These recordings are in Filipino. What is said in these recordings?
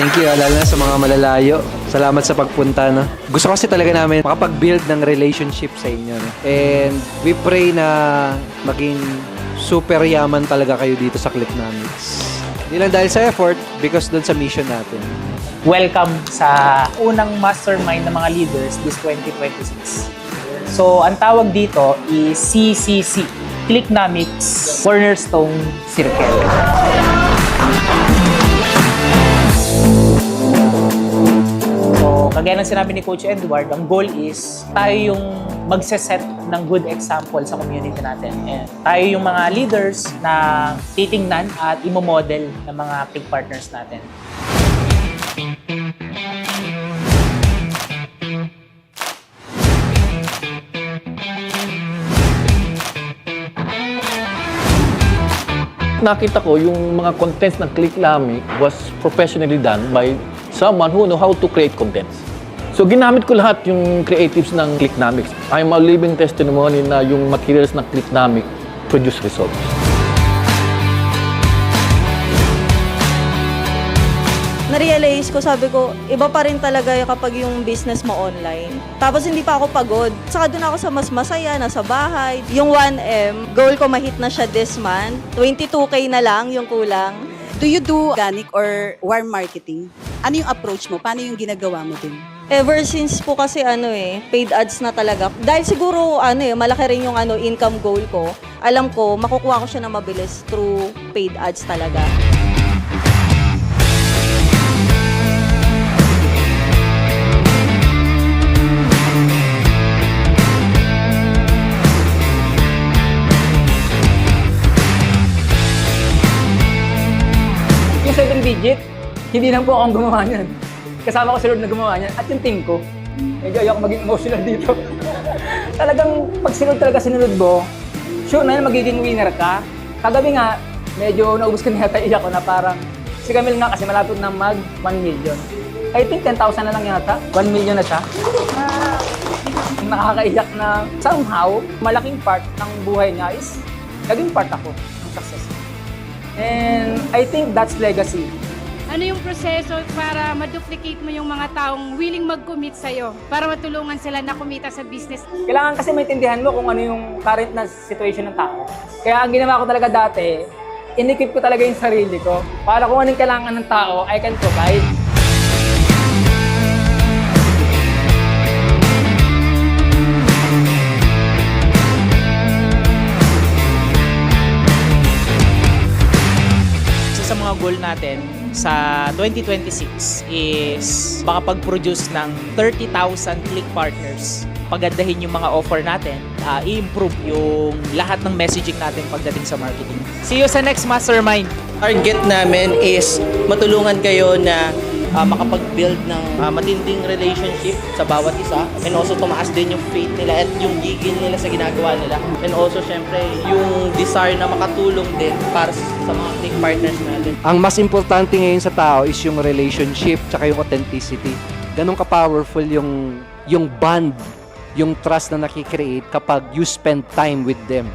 Thank you, lalo na sa mga malalayo. Salamat sa pagpunta, no? Gusto kasi talaga namin makapag-build ng relationship sa inyo, no? And we pray na maging super yaman talaga kayo dito sa Clicknomics. Hindi lang dahil sa effort, because doon sa mission natin. Welcome sa unang mastermind ng mga leaders this 2026. So, ang tawag dito is CCC, Clicknomics Cornerstone Circle. So, kagaya ng sinabi ni Coach Edward, ang goal is tayo yung magse-set ng good example sa community natin. And tayo yung mga leaders na titingnan at imomodel ng mga click partners natin. Nakita ko yung mga contents ng Clicknomics was professionally done by someone who know how to create contents. So ginamit ko lahat yung creatives ng Clicknomics. I'm a living testimony na yung materials ng Clicknomics produce results. Na-realize ko, sabi ko, iba pa rin talaga kapag yung business mo online. Tapos hindi pa ako pagod. Saka doon ako sa mas masaya, nasa bahay. Yung 1M, goal ko mahit na siya this month. 22K na lang yung kulang. Do you do organic or warm marketing? Ano yung approach mo? Paano yung ginagawa mo din? Ever since po kasi paid ads na talaga. Dahil siguro malaki rin yung income goal ko. Alam ko, makukuha ko siya na mabilis through paid ads talaga. Yung 7 digit, hindi lang po akong gumawa niyan. Kasama ko si Lord na gumawa niyan at yung team ko. Medyo ayoko maging emotional dito. Talagang pag si Lord talaga sinunod mo, sure na yun magiging winner ka. Kagabi nga, medyo naubos ko na yata iyak ko na parang si Camille nga kasi malapit na mag 1 million. I think 10,000 na lang yata. 1 million na siya. Nakakaiyak na somehow, malaking part ng buhay niya is naging part ako ng success. And I think that's legacy. Ano yung proseso para ma-duplicate mo yung mga taong willing mag-commit sa'yo para matulungan sila na kumita sa business? Kailangan kasi maintindihan mo kung ano yung current na situation ng tao. Kaya ang ginawa ko talaga dati, inikip ko talaga yung sarili ko para kung anong kailangan ng tao, I can provide. Sa mga goal natin sa 2026 is makapag-produce ng 30,000 click partners. Pagandahin yung mga offer natin, i-improve yung lahat ng messaging natin pagdating sa marketing. See you sa next mastermind! Target namin is matulungan kayo na makapag-build ng matinding relationship sa bawat isa, and also tumaas din yung faith nila at yung gigil nila sa ginagawa nila, and also syempre yung desire na makatulong din para sa mga click partners natin. Ang mas importante ngayon sa tao is yung relationship tsaka yung authenticity. Ganun ka-powerful yung bond, yung trust na nakikreate kapag you spend time with them.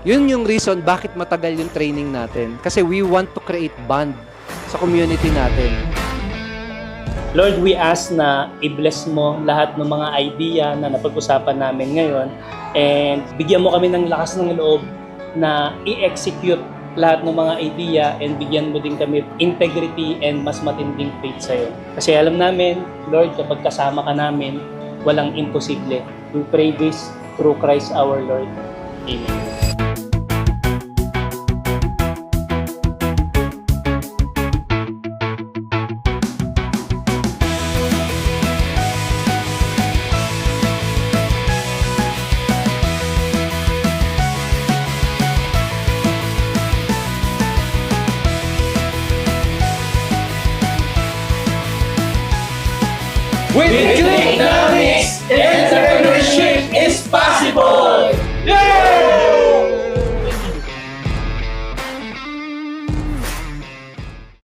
Yun yung reason bakit matagal yung training natin. Kasi we want to create bond sa community natin. Lord, we ask na i-bless mo lahat ng mga idea na napag-usapan namin ngayon, and bigyan mo kami ng lakas ng loob na i-execute lahat ng mga idea, and bigyan mo din kami integrity and mas matinding faith sa'yo. Kasi alam namin, Lord, kapag kasama ka namin, walang imposible. We pray this through Christ our Lord. Amen. With Clicknomics!